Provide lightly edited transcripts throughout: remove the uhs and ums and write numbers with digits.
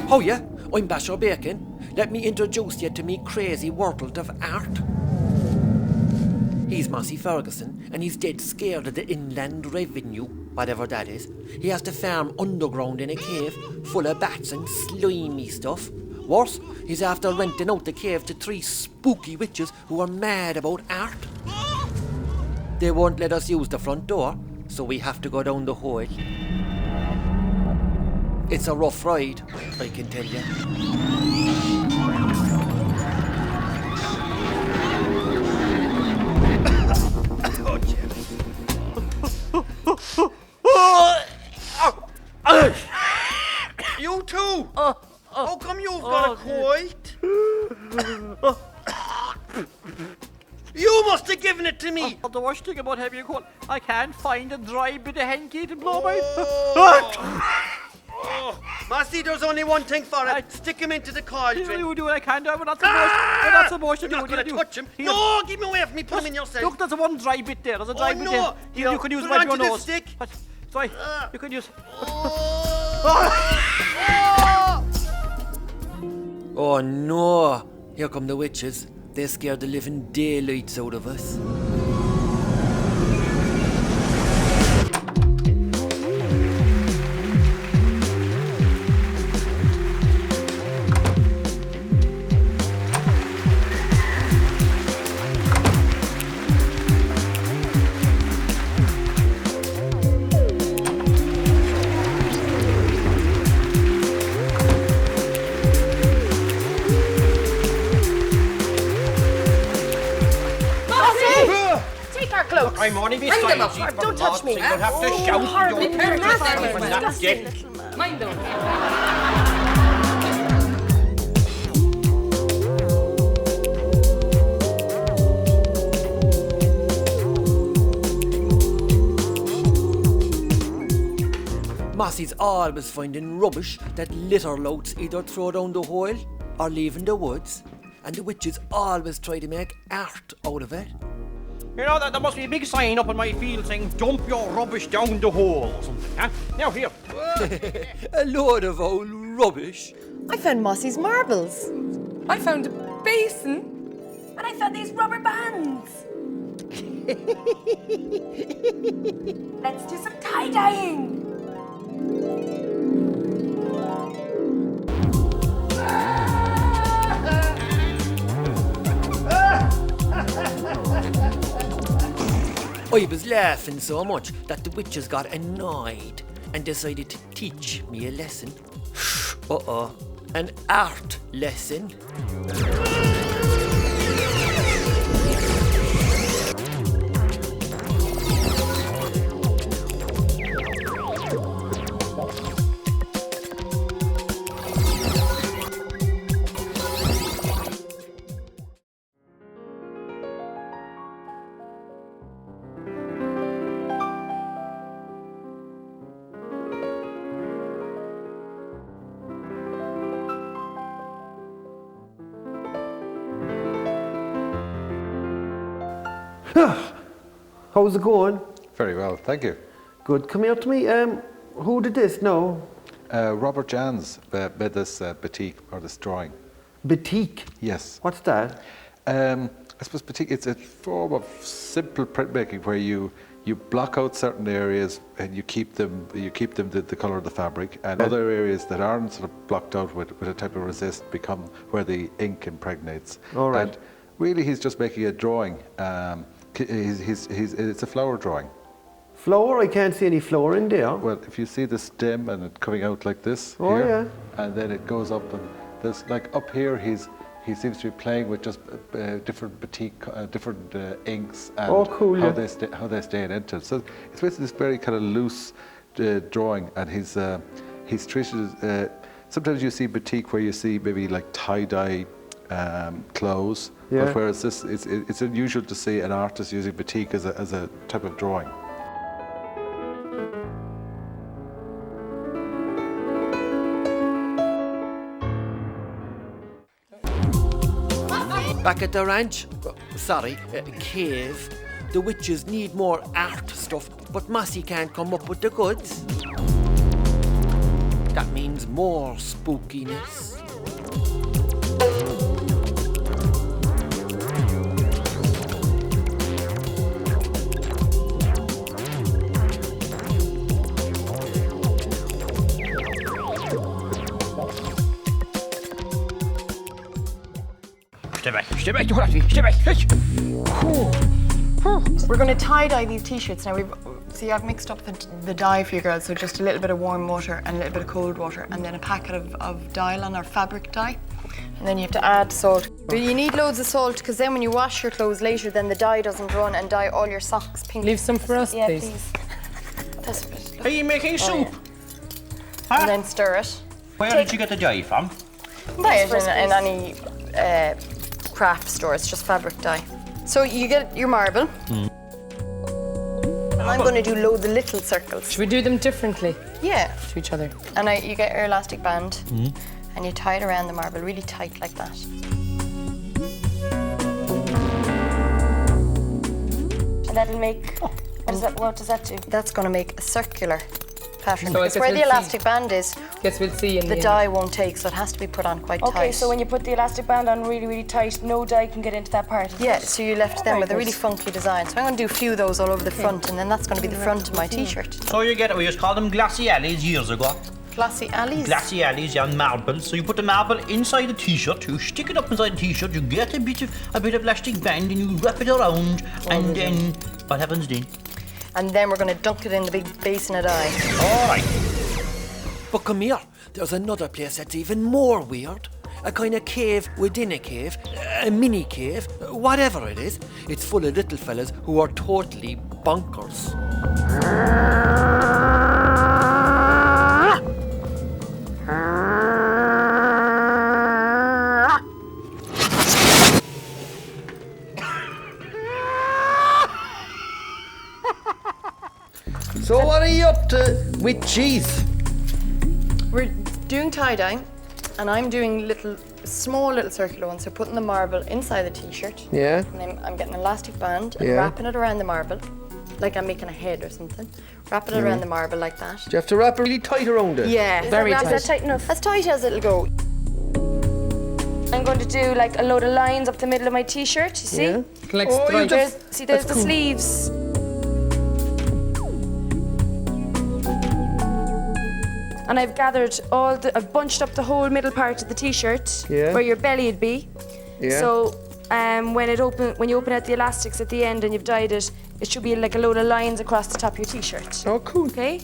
Oh yeah, I'm Basher Bacon. Let me introduce you to me crazy world of art. He's Mossy Ferguson, and he's dead scared of the inland revenue, whatever that is. He has to farm underground in a cave full of bats and slimy stuff. Worse, he's after renting out the cave to 3 spooky witches who are mad about art. They won't let us use the front door, so we have to go down the hole. It's a rough ride, I can tell you. You too! How come you've got a cold? You must have given it to me! The worst thing about having a cold, I can't find a dry bit of hanky to blow my... Massey, there's only one thing for it. Stick him into the cauldron. You do what I can do, but that's supposed to do. You're not going to touch him. No, give me away from me. Put him in yourself. Look, there's one dry bit there. There's a dry bit there. You can use Put one it of your onto the nose. stick. Sorry, you can use... Oh no! Here come the witches. They scared the living daylights out of us. I'm only Bring them beside up. you. Don't touch me. You don't have to shout. Horrible. You don't Nasty. from that dick. Mind them. Mossy's always finding rubbish that litter louts either throw down the hole or leave in the woods, and the witches always try to make art out of it. You know, there must be a big sign up in my field saying, dump your rubbish down the hole or something, huh? Now, here. A load of old rubbish. I found Mossy's marbles. I found a basin. And I found these rubber bands. Let's do some tie-dyeing. I was laughing so much that the witches got annoyed and decided to teach me a lesson. An art lesson. How's it going? Very well, thank you. Good. Come here to me. Who did this? No. Robert Jans made this batik, or this drawing. Batik? Yes. What's that? I suppose batik, it's a form of simple printmaking where you block out certain areas and you keep them the colour of the fabric, and other areas that aren't sort of blocked out with a type of resist become where the ink impregnates. All right. And really he's just making a drawing. It's a flower drawing. Flower? I can't see any flower in there. Well, if you see the stem and it coming out like this here, yeah, and then it goes up, and there's like up here he seems to be playing with just different batik, different inks and cool, how they stay in it. So it's basically this very kind of loose drawing, and he's treated as, sometimes you see batik where you see maybe like tie-dye clothes, yeah. but whereas this, it's unusual to see an artist using batik as a type of drawing. Back at the ranch, cave, the witches need more art stuff, but Mossy can't come up with the goods. That means means more spookiness. Stay back, you have to stay back. We're going to tie-dye these t-shirts now. See, I've mixed up the dye for you girls, so just a little bit of warm water and a little bit of cold water, and then a packet of Dylan or fabric dye. And then you have to add salt. But you need loads of salt, because then when you wash your clothes later, then the dye doesn't run and dye all your socks pink. Leave some for us, Yeah, please. please. That's a bit. Are you making soup? And then stir it. Where did you get the dye from? Buy it in any craft store. It's just fabric dye. So you get your marble. And I'm going to do loads of little circles. Should we do them differently Yeah. to each other? And you get your elastic band and you tie it around the marble really tight like that. And that'll make. What does that do? That's going to make a circular pattern. So I Because guess where the we'll see. elastic band is, Guess we'll see in the the dye won't take, so it has to be put on quite tight. Okay, so when you put the elastic band on really, really tight, no dye can get into that part. is Yeah, it? so you left them Very with a good. really funky design. So I'm going to do a few of those all over the front, and then that's going to be the front of my t-shirt. So you get, we used to call them glassy alleys years ago. Glassy alleys. Glassy alleys, yeah, marble. So you put the marble inside the t-shirt, you stick it up inside the t-shirt, you get a bit of elastic band and you wrap it around, and then what happens then? And then we're going to dunk it in the big basin of dye. All right. But come here, there's another place that's even more weird. A kind of cave within a cave, a mini cave, whatever it is. It's full of little fellas who are totally bonkers. So what are you up to with cheese? We're doing tie-dye, and I'm doing small little circular ones. So putting the marble inside the t-shirt. Yeah. And then I'm getting an elastic band and Yeah. wrapping it around the marble, like I'm making a head or something. Wrapping it around the marble like that. Do you have to wrap it really tight around it? Yeah. Very Is tight. that tight enough? As tight as it'll go. I'm going to do like a load of lines up the middle of my t-shirt, you see? Yeah. Like Oh, you stripes. There's the sleeves. And I've gathered I've bunched up the whole middle part of the t-shirt Yeah. where your belly would be. Yeah. So when you open out the elastics at the end and you've dyed it, it should be like a load of lines across the top of your t-shirt. Oh, cool. Okay?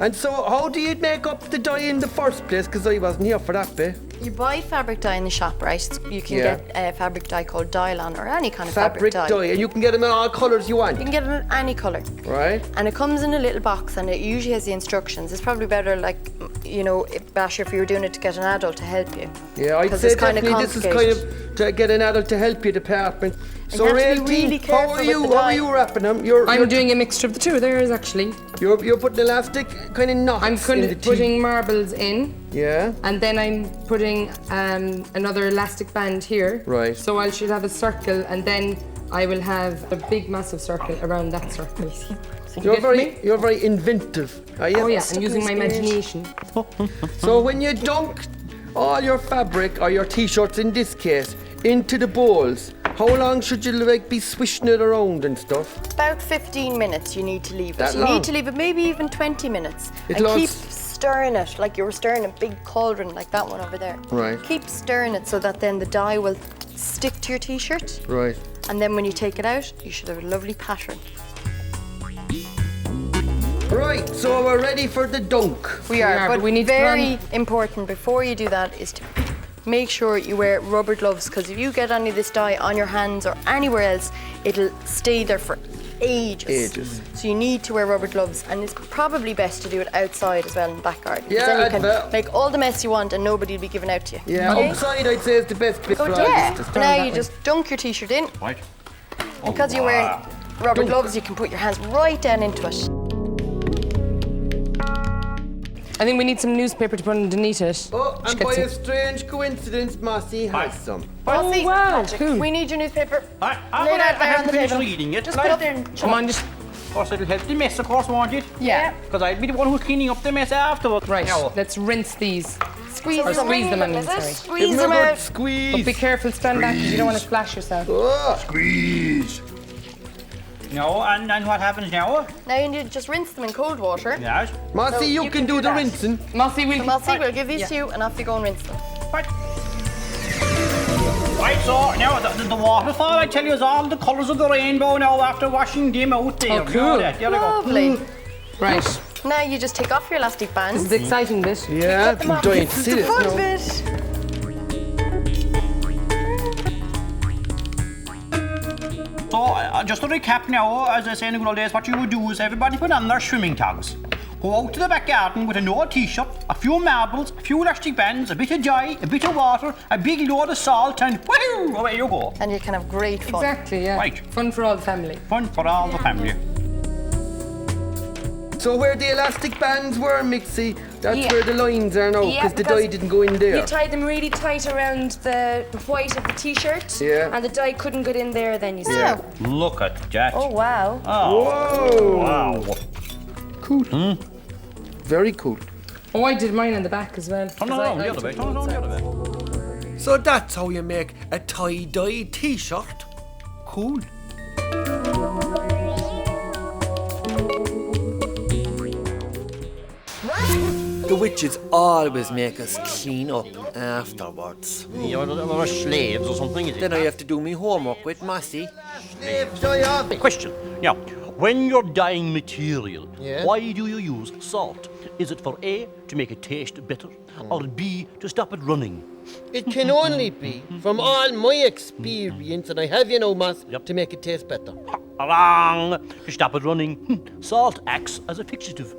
And so how do you make up the dye in the first place? Because I wasn't here for that bit. You buy fabric dye in the shop, right? You can Yeah. get fabric dye called Dylan or any kind of Fabric dye. And you can get them in all colours you want. You can get it in any colour. Right? And it comes in a little box and it usually has the instructions. It's probably better, like, Basher, if you were doing it to get an adult to help you. Yeah, I'd 'Cause say it's kinda definitely this is kind complicated. of to get an adult to help you department. So you have to be Realty, really how careful are with you? the How are dye. you wrapping them? I'm doing a mixture of the two. There is actually. You're putting elastic kind of knots I'm in the putting marbles in, Yeah. and then I'm putting another elastic band here. Right. So I should have a circle, and then I will have a big, massive circle around that circle. You're get very me? you're very inventive. Are you? Oh yeah, I'm using my imagination. So when you dunk all your fabric or your t-shirts in this case into the bowls, how long should you be swishing it around and stuff? About 15 minutes you need to leave it. That You long? need to leave it maybe even 20 minutes. It'll and keep all stirring it like you were stirring a big cauldron like that one over there. Right. Keep stirring it so that then the dye will stick to your t-shirt. Right. And then when you take it out, you should have a lovely pattern. Right, so we're ready for the dunk. We are, but but we need to very important before you do that is to make sure you wear rubber gloves, because if you get any of this dye on your hands or anywhere else, it'll stay there for ages. Ages. So you need to wear rubber gloves, and it's probably best to do it outside as well in the back garden. 'cause Yeah, then you I'd can bet. make all the mess you want and nobody will be giving out to you. Yeah, Okay? outside I'd say is the best bit for all Yeah. this. Now you just dunk your t-shirt in. Right. Because you're wearing rubber gloves, you can put your hands right down into it. I think we need some newspaper to put underneath it. Oh, and Just by get a strange coincidence, Mossy has some. Mossy, wow, magic. cool. We need your newspaper. I Lay that there on haven't the finished table. reading it. Just put it there. Come on, just Of course, it'll help the mess, of course, won't it? Yeah. Because I'll be the one who's cleaning up the mess afterwards. Right, Now, let's rinse these. Squeeze Or them. squeeze them, I mean, Is it? sorry. Give Squeeze him a them good out. squeeze. But be careful, stand back, because you don't want to splash yourself. no, and what happens now? Now you need to just rinse them in cold water. Yes. Mossy, you can do the that. rinsing. Mossy, So Mossy, we'll give these to you and off you go and rinse them. Right. Right, so now the waterfall, I tell you, is all the colours of the rainbow now after washing them out there. Oh, cool. You know that. There we go. Lovely. Right, Now you just take off your elastic bands. this is the exciting bit. Yeah, I'm dying to see The it. fun now. bit. So, just to recap now, as I say in the good old days, what you would do is everybody put on their swimming togs. Go out to the back garden with an old t-shirt, a few marbles, a few elastic bands, a bit of dye, a bit of water, a big load of salt, and whoo, away you go. And you can have great fun. Exactly, yeah. Right. Fun for all the family. Fun for all the family. So where the elastic bands were, Mixie, that's Yeah. where the lines are now, Yeah, because the dye didn't go in there. You tied them really tight around the white of the t-shirt. Yeah. And the dye couldn't get in there then, you see. Yeah. Look at that. Oh, wow. Oh, wow. Cool. Very cool. Oh, I did mine on the back as well. Turn it 'cause I- around I the other way, took turn it both around the sides. other way. So that's how you make a tie-dye t-shirt. Cool. The witches always make us clean up afterwards. You're slaves or something, is it? Then I have to do my homework with Massey. Question. Now, when you're dyeing material, Yeah. why do you use salt? Is it for A, to make it taste better, or B, to stop it running? It can only be, from all my experience, and I have, you know, Moss, Yep. to make it taste better. Wrong! To stop it running, salt acts as a fixative.